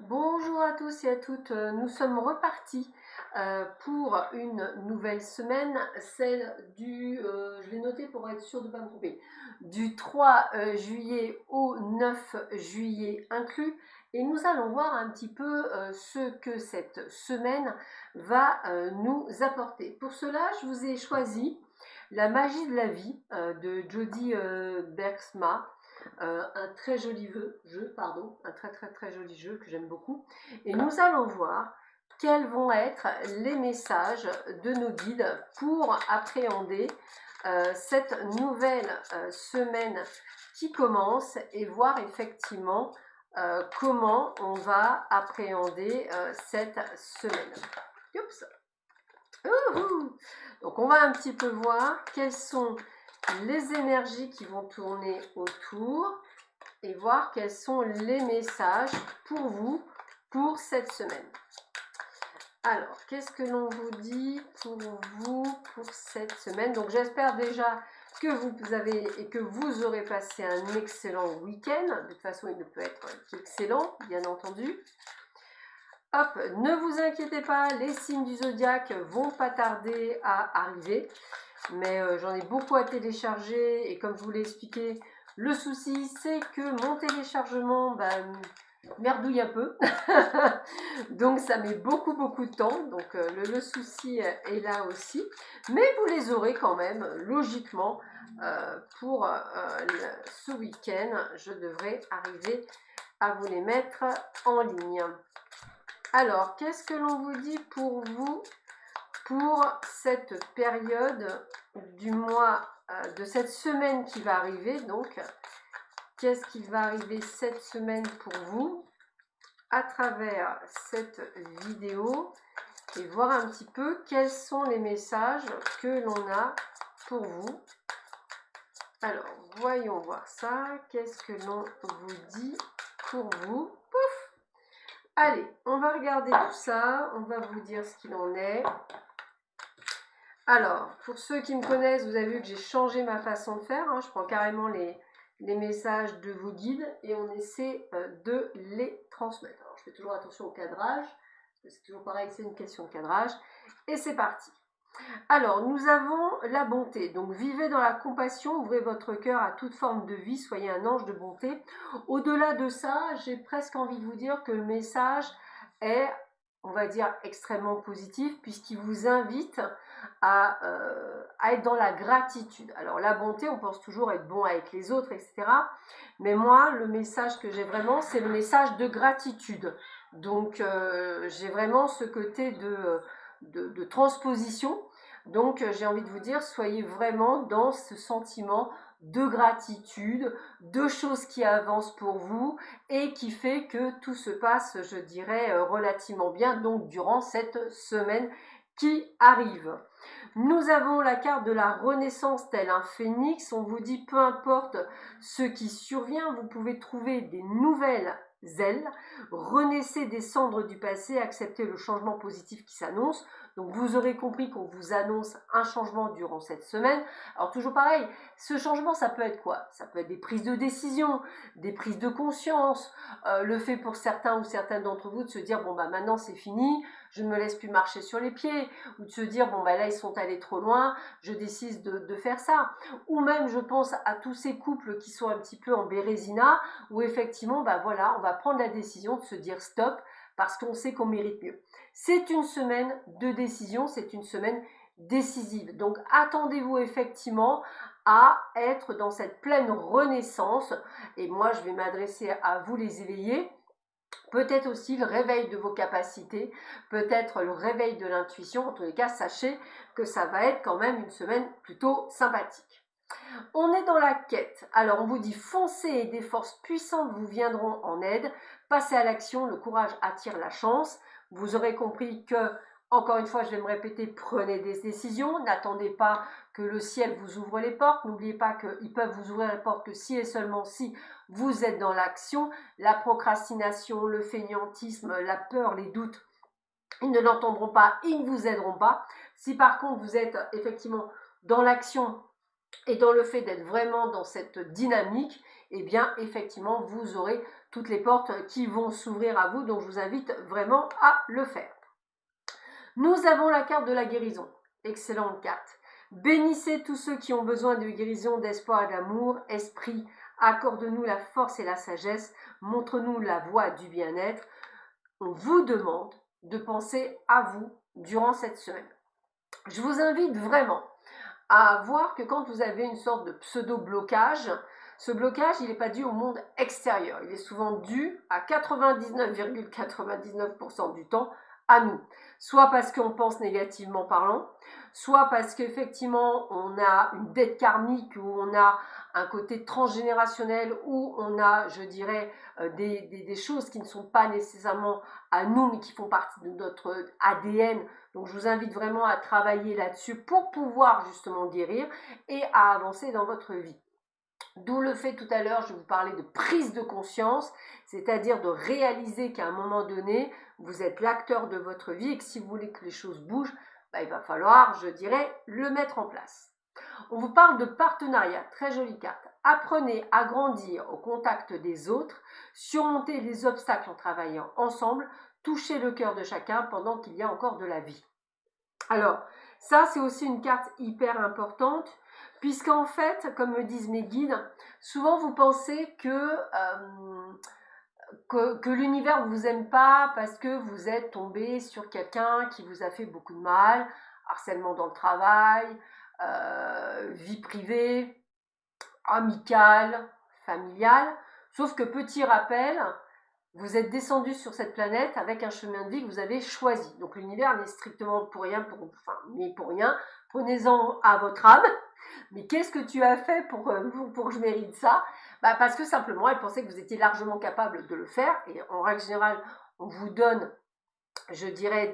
Bonjour à tous et à toutes, nous sommes repartis pour une nouvelle semaine, celle du, je l'ai noté pour être sûr de ne pas me tromper, du 3 juillet au 9 juillet inclus, et nous allons voir un petit peu ce que cette semaine va nous apporter. Pour cela, je vous ai choisi La magie de la vie de Jody Bergsma. Un très joli jeu, pardon, un très joli jeu que j'aime beaucoup. Et nous allons voir quels vont être les messages de nos guides pour appréhender cette nouvelle semaine qui commence et voir effectivement comment on va appréhender cette semaine. Oups. Donc on va un petit peu voir quelles sont les énergies qui vont tourner autour et voir quels sont les messages pour vous pour cette semaine. Alors, qu'est-ce que l'on vous dit pour vous pour cette semaine? Donc j'espère déjà que vous avez et que vous aurez passé un excellent week-end. De toute façon, il ne peut être qu'excellent, bien entendu. Hop, ne vous inquiétez pas, les signes du zodiaque vont pas tarder à arriver. Mais j'en ai beaucoup à télécharger et comme je vous l'ai expliqué, le souci c'est que mon téléchargement merdouille un peu. Donc ça met beaucoup de temps. Donc le souci est là aussi. Mais vous les aurez quand même, logiquement, pour ce week-end. Je devrais arriver à vous les mettre en ligne. Alors, qu'est-ce que l'on vous dit pour vous pour cette période du mois, de cette semaine qui va arriver? Donc, qu'est-ce qui va arriver cette semaine pour vous à travers cette vidéo et voir un petit peu quels sont les messages que l'on a pour vous. Alors, voyons voir ça. Qu'est-ce que l'on vous dit pour vous? Pouf! Allez, on va regarder tout ça. On va vous dire ce qu'il en est. Alors, pour ceux qui me connaissent, vous avez vu que j'ai changé ma façon de faire. Je prends carrément les messages de vos guides et on essaie de les transmettre. Alors, je fais toujours attention au cadrage, parce que c'est toujours pareil, c'est une question de cadrage. Et c'est parti. Alors, nous avons la bonté. Donc, vivez dans la compassion, ouvrez votre cœur à toute forme de vie, soyez un ange de bonté. Au-delà de ça, j'ai presque envie de vous dire que le message est, on va dire, extrêmement positif, puisqu'il vous invite à être dans la gratitude. Alors, la bonté, on pense toujours être bon avec les autres, etc. Mais moi, le message que j'ai vraiment, c'est le message de gratitude. Donc, j'ai vraiment ce côté de transposition. Donc j'ai envie de vous dire, soyez vraiment dans ce sentiment de gratitude, de choses qui avancent pour vous et qui fait que tout se passe, je dirais, relativement bien, donc durant cette semaine qui arrive. Nous avons la carte de la renaissance tel un phénix. On vous dit, peu importe ce qui survient, vous pouvez trouver des nouvelles ailes, renaissez des cendres du passé, acceptez le changement positif qui s'annonce. Donc vous aurez compris qu'on vous annonce un changement durant cette semaine. Alors toujours pareil, ce changement ça peut être quoi? Ça peut être des prises de décision, des prises de conscience, le fait pour certains ou certaines d'entre vous de se dire bon bah maintenant c'est fini, je ne me laisse plus marcher sur les pieds, ou de se dire bon bah là ils sont allés trop loin, je décide de faire ça. Ou même je pense à tous ces couples qui sont un petit peu en bérésina, où effectivement bah voilà, on va prendre la décision de se dire stop, parce qu'on sait qu'on mérite mieux. C'est une semaine de décision, c'est une semaine décisive. Donc attendez-vous effectivement à être dans cette pleine renaissance. Et moi, je vais m'adresser à vous les éveillés. Peut-être aussi le réveil de vos capacités, peut-être le réveil de l'intuition. En tous les cas, sachez que ça va être quand même une semaine plutôt sympathique. On est dans la quête. Alors on vous dit foncez et des forces puissantes vous viendront en aide. Passez à l'action, le courage attire la chance. Vous aurez compris que, encore une fois, je vais me répéter, prenez des décisions. N'attendez pas que le ciel vous ouvre les portes. N'oubliez pas qu'ils peuvent vous ouvrir les portes que si et seulement si vous êtes dans l'action. La procrastination, le fainéantisme, la peur, les doutes, ils ne l'entendront pas, ils ne vous aideront pas. Si par contre vous êtes effectivement dans l'action, et dans le fait d'être vraiment dans cette dynamique, eh bien effectivement vous aurez toutes les portes qui vont s'ouvrir à vous, donc je vous invite vraiment à le faire. Nous avons la carte de la guérison, excellente carte. Bénissez tous ceux qui ont besoin de guérison, d'espoir et d'amour. Esprit, accorde-nous la force et la sagesse, montre-nous la voie du bien-être. On vous demande de penser à vous durant cette semaine. Je vous invite vraiment à voir que quand vous avez une sorte de pseudo-blocage, ce blocage, il n'est pas dû au monde extérieur. Il est souvent dû à 99,99% du temps à nous. Soit parce qu'on pense négativement parlant, soit parce qu'effectivement on a une dette karmique, ou on a un côté transgénérationnel, où on a, je dirais, des choses qui ne sont pas nécessairement à nous, mais qui font partie de notre ADN. Donc je vous invite vraiment à travailler là-dessus pour pouvoir justement guérir et à avancer dans votre vie. D'où le fait tout à l'heure, je vous parlais de prise de conscience, c'est-à-dire de réaliser qu'à un moment donné, vous êtes l'acteur de votre vie et que si vous voulez que les choses bougent, il va falloir, je dirais, le mettre en place. On vous parle de partenariat, très jolie carte. Apprenez à grandir au contact des autres, surmonter les obstacles en travaillant ensemble, toucher le cœur de chacun pendant qu'il y a encore de la vie. Alors, ça c'est aussi une carte hyper importante, puisqu'en fait, comme me disent mes guides, souvent vous pensez que l'univers ne vous aime pas parce que vous êtes tombé sur quelqu'un qui vous a fait beaucoup de mal, harcèlement dans le travail, vie privée, amicale, familiale. Sauf que petit rappel, vous êtes descendu sur cette planète avec un chemin de vie que vous avez choisi. Donc l'univers n'est strictement pour rien, pour rien. Prenez-en à votre âme. Mais qu'est-ce que tu as fait pour que je mérite ça? Parce que simplement, elle pensait que vous étiez largement capable de le faire. Et en règle générale, on vous donne, je dirais,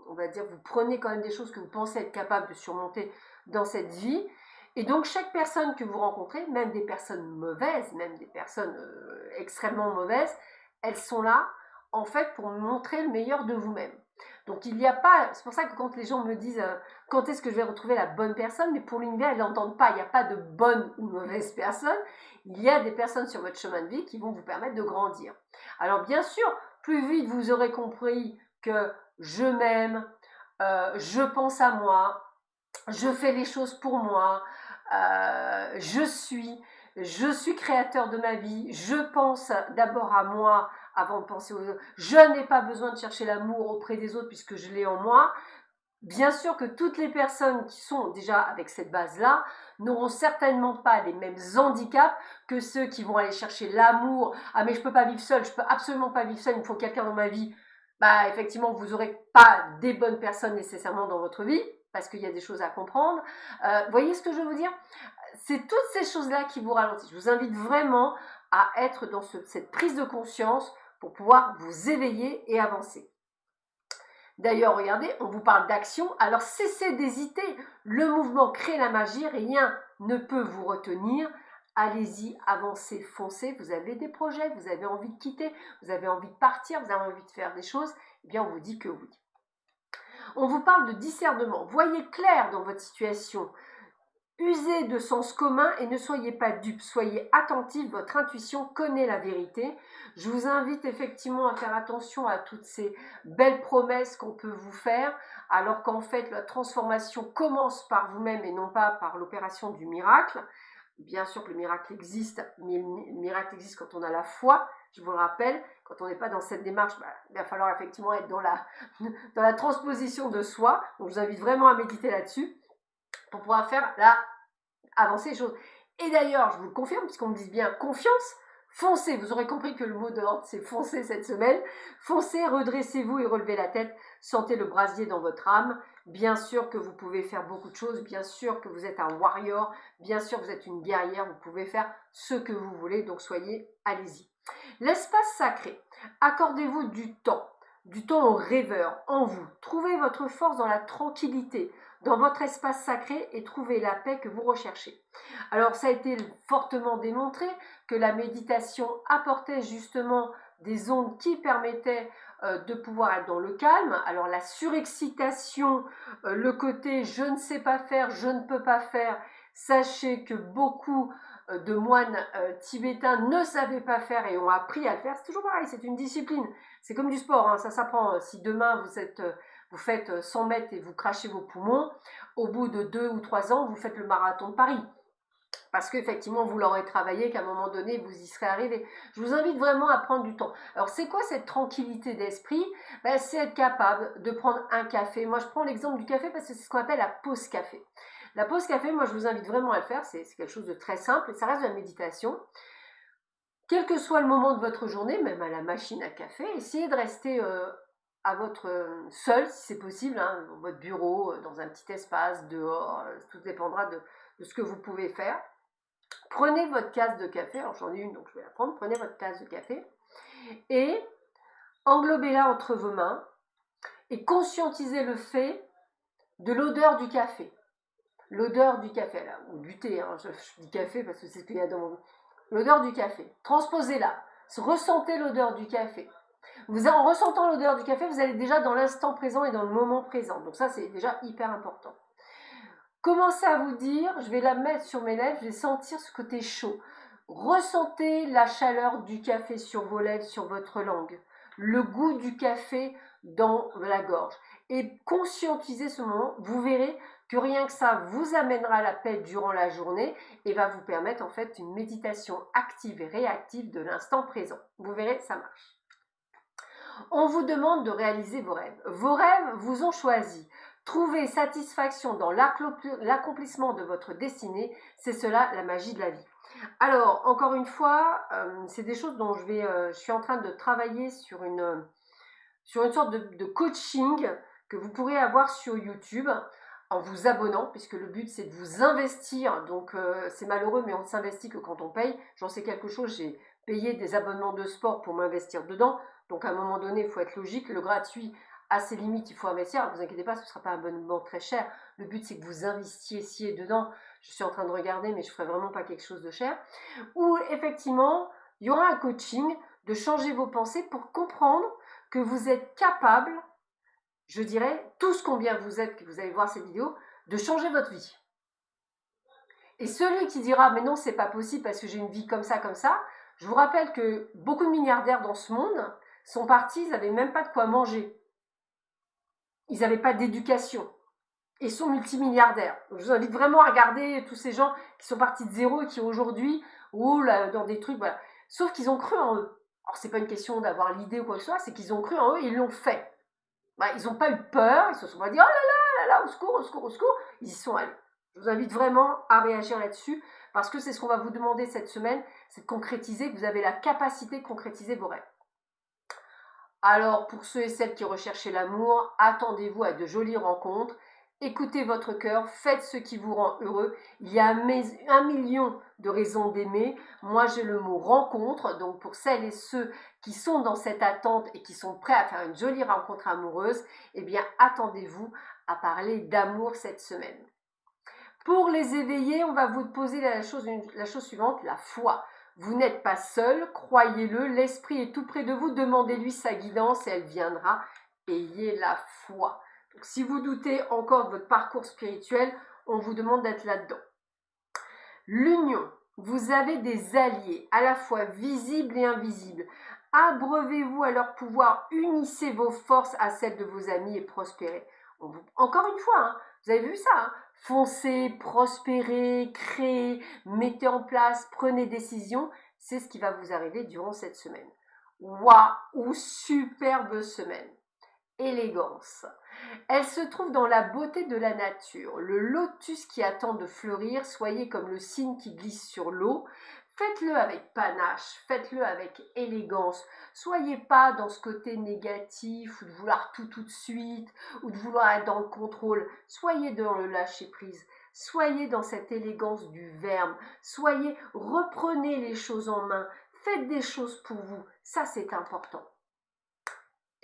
on va dire, vous prenez quand même des choses que vous pensez être capable de surmonter dans cette vie. Et donc chaque personne que vous rencontrez, même des personnes mauvaises, même des personnes extrêmement mauvaises, elles sont là en fait pour montrer le meilleur de vous-même. Donc il n'y a pas, c'est pour ça que quand les gens me disent quand est-ce que je vais retrouver la bonne personne, mais pour l'univers ils n'entendent pas, il n'y a pas de bonne ou mauvaise personne, il y a des personnes sur votre chemin de vie qui vont vous permettre de grandir. Alors bien sûr, plus vite vous aurez compris que je m'aime, je pense à moi, je fais les choses pour moi, je suis créateur de ma vie, je pense d'abord à moi avant de penser aux autres, je n'ai pas besoin de chercher l'amour auprès des autres puisque je l'ai en moi. Bien sûr que toutes les personnes qui sont déjà avec cette base-là n'auront certainement pas les mêmes handicaps que ceux qui vont aller chercher l'amour. Ah mais je peux pas vivre seul, je peux absolument pas vivre seul, il me faut quelqu'un dans ma vie. Effectivement, vous n'aurez pas des bonnes personnes nécessairement dans votre vie, parce qu'il y a des choses à comprendre. Voyez ce que je veux vous dire? C'est toutes ces choses-là qui vous ralentissent. Je vous invite vraiment à être dans cette prise de conscience pour pouvoir vous éveiller et avancer. D'ailleurs, regardez, on vous parle d'action, alors cessez d'hésiter. Le mouvement crée la magie, rien ne peut vous retenir. Allez-y, avancez, foncez. Vous avez des projets, vous avez envie de quitter, vous avez envie de partir, vous avez envie de faire des choses, eh bien on vous dit que oui. On vous parle de discernement. Voyez clair dans votre situation. Usez de sens commun et ne soyez pas dupes. Soyez attentifs, votre intuition connaît la vérité. Je vous invite effectivement à faire attention à toutes ces belles promesses qu'on peut vous faire, alors qu'en fait la transformation commence par vous-même et non pas par l'opération du miracle. Bien sûr que le miracle existe, mais le miracle existe quand on a la foi, je vous le rappelle. Quand on n'est pas dans cette démarche, il va falloir effectivement être dans la transposition de soi. Donc je vous invite vraiment à méditer là-dessus pour pouvoir faire avancer les choses. Et d'ailleurs, je vous le confirme, puisqu'on me dit bien confiance, foncez. Vous aurez compris que le mot d'ordre, c'est foncez cette semaine. Foncez, redressez-vous et relevez la tête. Sentez le brasier dans votre âme. Bien sûr que vous pouvez faire beaucoup de choses. Bien sûr que vous êtes un warrior. Bien sûr que vous êtes une guerrière. Vous pouvez faire ce que vous voulez. Donc soyez, allez-y. L'espace sacré. Accordez-vous du temps aux rêveurs, en vous. Trouvez votre force dans la tranquillité, dans votre espace sacré et trouvez la paix que vous recherchez. Alors ça a été fortement démontré que la méditation apportait justement des ondes qui permettaient de pouvoir être dans le calme. Alors la surexcitation, le côté je ne sais pas faire, je ne peux pas faire, sachez que beaucoup de moines tibétains ne savaient pas faire et ont appris à le faire. C'est toujours pareil, c'est une discipline. C'est comme du sport, hein, ça s'apprend. Si demain vous faites 100 mètres et vous crachez vos poumons, au bout de 2 ou 3 ans, vous faites le marathon de Paris. Parce qu'effectivement, vous l'aurez travaillé, qu'à un moment donné, vous y serez arrivé. Je vous invite vraiment à prendre du temps. Alors, c'est quoi cette tranquillité d'esprit? Ben, c'est être capable de prendre un café. Moi, je prends l'exemple du café parce que c'est ce qu'on appelle la pause café. La pause café, moi, je vous invite vraiment à le faire. C'est quelque chose de très simple et ça reste de la méditation. Quel que soit le moment de votre journée, même à la machine à café, essayez de rester à votre seul, si c'est possible, hein, dans votre bureau, dans un petit espace, dehors. Tout dépendra de ce que vous pouvez faire. Prenez votre tasse de café, alors j'en ai une donc je vais la prendre, prenez votre tasse de café et englobez-la entre vos mains et conscientisez le fait de l'odeur du café. L'odeur du café, là, ou du thé, hein, je dis café parce que c'est ce qu'il y a dans mon... L'odeur du café, transposez-la, ressentez l'odeur du café. En ressentant l'odeur du café, vous allez déjà dans l'instant présent et dans le moment présent, donc ça c'est déjà hyper important. Commencez à vous dire, je vais la mettre sur mes lèvres, je vais sentir ce côté chaud. Ressentez la chaleur du café sur vos lèvres, sur votre langue. Le goût du café dans la gorge. Et conscientisez ce moment, vous verrez que rien que ça vous amènera la paix durant la journée et va vous permettre en fait une méditation active et réactive de l'instant présent. Vous verrez, ça marche. On vous demande de réaliser vos rêves. Vos rêves vous ont choisi. Trouver satisfaction dans l'accomplissement de votre destinée, c'est cela la magie de la vie. Alors, encore une fois, c'est des choses dont je suis en train de travailler sur une sorte de coaching que vous pourrez avoir sur YouTube en vous abonnant, puisque le but c'est de vous investir. Donc c'est malheureux, mais on ne s'investit que quand on paye. J'en sais quelque chose, j'ai payé des abonnements de sport pour m'investir dedans. Donc à un moment donné, il faut être logique. Le gratuit a ses limites, il faut investir. Alors, vous inquiétez pas, ce ne sera pas un abonnement très cher. Le but c'est que vous investissiez dedans. Je suis en train de regarder, mais je ne ferai vraiment pas quelque chose de cher. Où effectivement, il y aura un coaching de changer vos pensées pour comprendre que vous êtes capable, je dirais, tous combien vous êtes, que vous allez voir cette vidéo, de changer votre vie. Et celui qui dira, mais non, c'est pas possible parce que j'ai une vie comme ça, je vous rappelle que beaucoup de milliardaires dans ce monde sont partis, ils n'avaient même pas de quoi manger. Ils n'avaient pas d'éducation. Et sont multimilliardaires. Donc, je vous invite vraiment à regarder tous ces gens qui sont partis de zéro et qui aujourd'hui roulent dans des trucs, voilà. Sauf qu'ils ont cru en eux. Alors, c'est pas une question d'avoir l'idée ou quoi que ce soit, c'est qu'ils ont cru en eux et ils l'ont fait. Bah, ils n'ont pas eu peur, ils se sont pas dit, oh là là, au secours, au secours, au secours. Ils y sont allés. Je vous invite vraiment à réagir là-dessus, parce que c'est ce qu'on va vous demander cette semaine, c'est de concrétiser, que vous avez la capacité de concrétiser vos rêves. Alors, pour ceux et celles qui recherchent l'amour, attendez-vous à de jolies rencontres. Écoutez votre cœur, faites ce qui vous rend heureux. Il y a 1 million de raisons d'aimer. Moi, j'ai le mot rencontre. Donc, pour celles et ceux qui sont dans cette attente et qui sont prêts à faire une jolie rencontre amoureuse, eh bien, attendez-vous à parler d'amour cette semaine. Pour les éveillés, on va vous poser la chose suivante, la foi. Vous n'êtes pas seul, croyez-le, l'esprit est tout près de vous, demandez-lui sa guidance et elle viendra. Ayez la foi. Donc, si vous doutez encore de votre parcours spirituel, on vous demande d'être là-dedans. L'union. Vous avez des alliés, à la fois visibles et invisibles. Abreuvez-vous à leur pouvoir, unissez vos forces à celles de vos amis et prospérez. Encore une fois, hein, vous avez vu ça, hein, foncez, prospérez, créez, mettez en place, prenez décision. C'est ce qui va vous arriver durant cette semaine. Waouh, superbe semaine. Élégance. Elle se trouve dans la beauté de la nature. Le lotus qui attend de fleurir, soyez comme le cygne qui glisse sur l'eau. Faites-le avec panache, faites-le avec élégance. Soyez pas dans ce côté négatif ou de vouloir tout de suite ou de vouloir être dans le contrôle. Soyez dans le lâcher-prise. Soyez dans cette élégance du verbe. Reprenez les choses en main. Faites des choses pour vous. Ça, c'est important.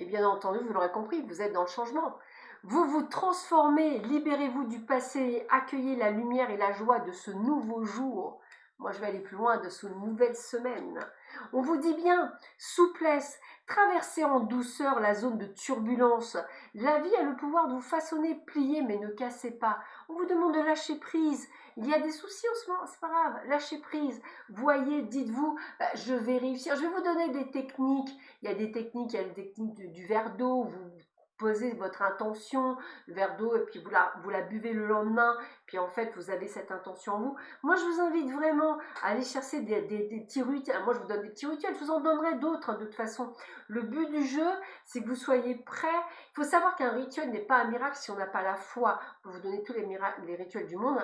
Et bien entendu, vous l'aurez compris, vous êtes dans le changement. Vous vous transformez, libérez-vous du passé, accueillez la lumière et la joie de ce nouveau jour. Moi, je vais aller plus loin, de cette nouvelle semaine. On vous dit bien, souplesse, traversez en douceur la zone de turbulence. La vie a le pouvoir de vous façonner, plier, mais ne cassez pas. On vous demande de lâcher prise. Il y a des soucis en ce moment, c'est pas grave, lâchez prise. Voyez, dites-vous, je vais réussir. Je vais vous donner des techniques. Il y a des techniques, il y a les techniques du verre d'eau. Vous posez votre intention, le verre d'eau, et puis vous la buvez le lendemain. Puis en fait, vous avez cette intention en vous. Moi, je vous invite vraiment à aller chercher des petits rituels. Moi, je vous donne des petits rituels. Je vous en donnerai d'autres, de toute façon. Le but du jeu, c'est que vous soyez prêts. Il faut savoir qu'un rituel n'est pas un miracle si on n'a pas la foi. On peut vous donner tous les rituels du monde.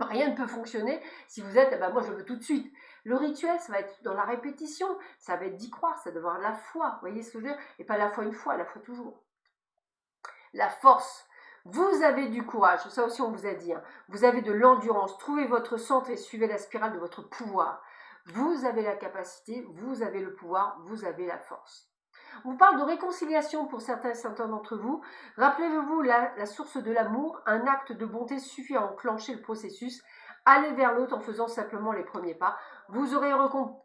Rien ne peut fonctionner si vous êtes, moi, je le veux tout de suite. Le rituel, ça va être dans la répétition. Ça va être d'y croire, ça va avoir la foi. Vous voyez ce que je veux dire? Et pas la foi une fois, la foi toujours. La force. Vous avez du courage, ça aussi on vous a dit, hein. Vous avez de l'endurance, trouvez votre centre et suivez la spirale de votre pouvoir. Vous avez la capacité, vous avez le pouvoir, vous avez la force. On vous parle de réconciliation pour certains d'entre vous. Rappelez-vous la source de l'amour, un acte de bonté suffit à enclencher le processus. Allez vers l'autre en faisant simplement les premiers pas. Vous aurez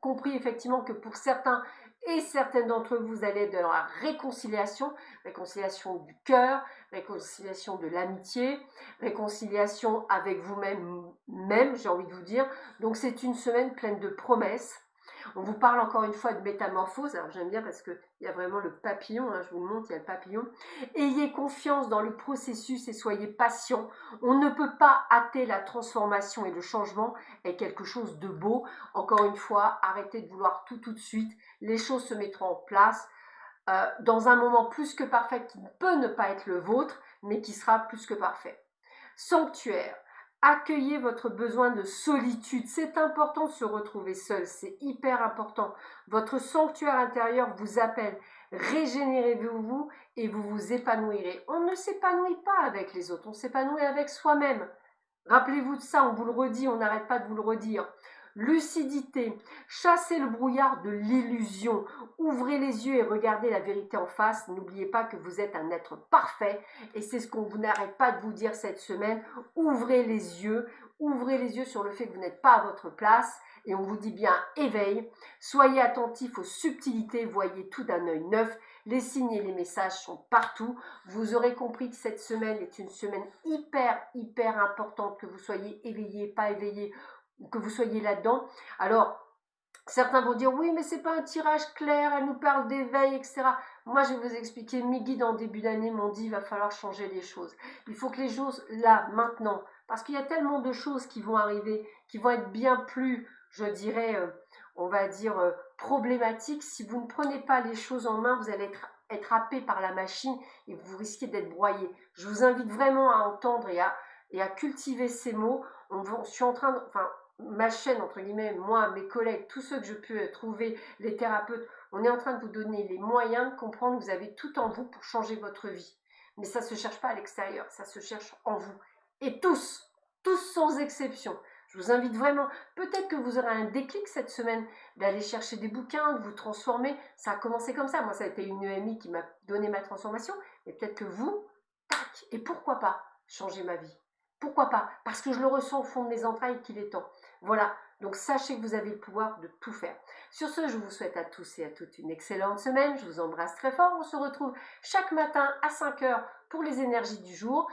compris effectivement que pour certains et certaines d'entre vous, vous allez être dans la réconciliation, réconciliation du cœur, réconciliation de l'amitié, réconciliation avec vous-même, j'ai envie de vous dire. Donc c'est une semaine pleine de promesses. On vous parle encore une fois de métamorphose. Alors j'aime bien parce qu'il y a vraiment le papillon, hein, je vous le montre, il y a le papillon. Ayez confiance dans le processus et soyez patient. On ne peut pas hâter la transformation et le changement est quelque chose de beau. Encore une fois, arrêtez de vouloir tout de suite. Les choses se mettront en place dans un moment plus que parfait qui peut ne pas être le vôtre, mais qui sera plus que parfait. Sanctuaire. Accueillez votre besoin de solitude. C'est important de se retrouver seul, c'est hyper important. Votre sanctuaire intérieur vous appelle. Régénérez-vous et vous vous épanouirez. On ne s'épanouit pas avec les autres, on s'épanouit avec soi-même. Rappelez-vous de ça, on vous le redit, on n'arrête pas de vous le redire. Lucidité, chassez le brouillard de l'illusion, ouvrez les yeux et regardez la vérité en face. N'oubliez pas que vous êtes un être parfait et c'est ce qu'on vous n'arrête pas de vous dire cette semaine. Ouvrez les yeux sur le fait que vous n'êtes pas à votre place et on vous dit bien éveil. Soyez attentifs aux subtilités, voyez tout d'un œil neuf. Les signes et les messages sont partout. Vous aurez compris que cette semaine est une semaine hyper importante, que vous soyez éveillé, pas éveillé, que vous soyez là-dedans. Alors, certains vont dire, oui, mais c'est pas un tirage clair, elle nous parle d'éveil, etc. Moi, je vais vous expliquer, mes guides en début d'année m'ont dit, il va falloir changer les choses. Il faut que les choses, là, maintenant, parce qu'il y a tellement de choses qui vont arriver, qui vont être bien plus, je dirais, on va dire, problématiques. Si vous ne prenez pas les choses en main, vous allez être happé par la machine et vous risquez d'être broyé. Je vous invite vraiment à entendre et à cultiver ces mots. Je suis en train de... ma chaîne, entre guillemets, moi, mes collègues, tous ceux que je peux trouver, les thérapeutes, on est en train de vous donner les moyens de comprendre que vous avez tout en vous pour changer votre vie. Mais ça ne se cherche pas à l'extérieur, ça se cherche en vous. Et tous sans exception. Je vous invite vraiment, peut-être que vous aurez un déclic cette semaine, d'aller chercher des bouquins, de vous transformer. Ça a commencé comme ça. Moi, ça a été une EMI qui m'a donné ma transformation. Mais peut-être que vous, tac, et pourquoi pas changer ma vie? Pourquoi pas? Parce que je le ressens au fond de mes entrailles qu'il est temps. Voilà, donc sachez que vous avez le pouvoir de tout faire. Sur ce, je vous souhaite à tous et à toutes une excellente semaine. Je vous embrasse très fort. On se retrouve chaque matin à 5 h pour les énergies du jour.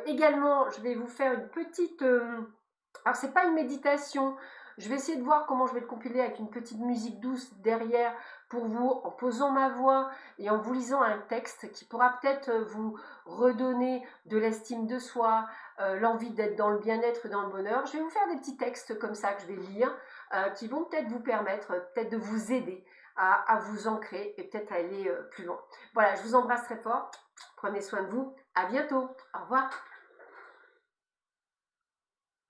Également, je vais vous faire une petite... alors, c'est pas une méditation. Je vais essayer de voir comment je vais le compiler avec une petite musique douce derrière pour vous, en posant ma voix et en vous lisant un texte qui pourra peut-être vous redonner de l'estime de soi, l'envie d'être dans le bien-être et dans le bonheur. Je vais vous faire des petits textes comme ça que je vais lire, qui vont peut-être vous permettre, peut-être de vous aider à vous ancrer et peut-être à aller plus loin. Voilà, je vous embrasse très fort. Prenez soin de vous. À bientôt. Au revoir.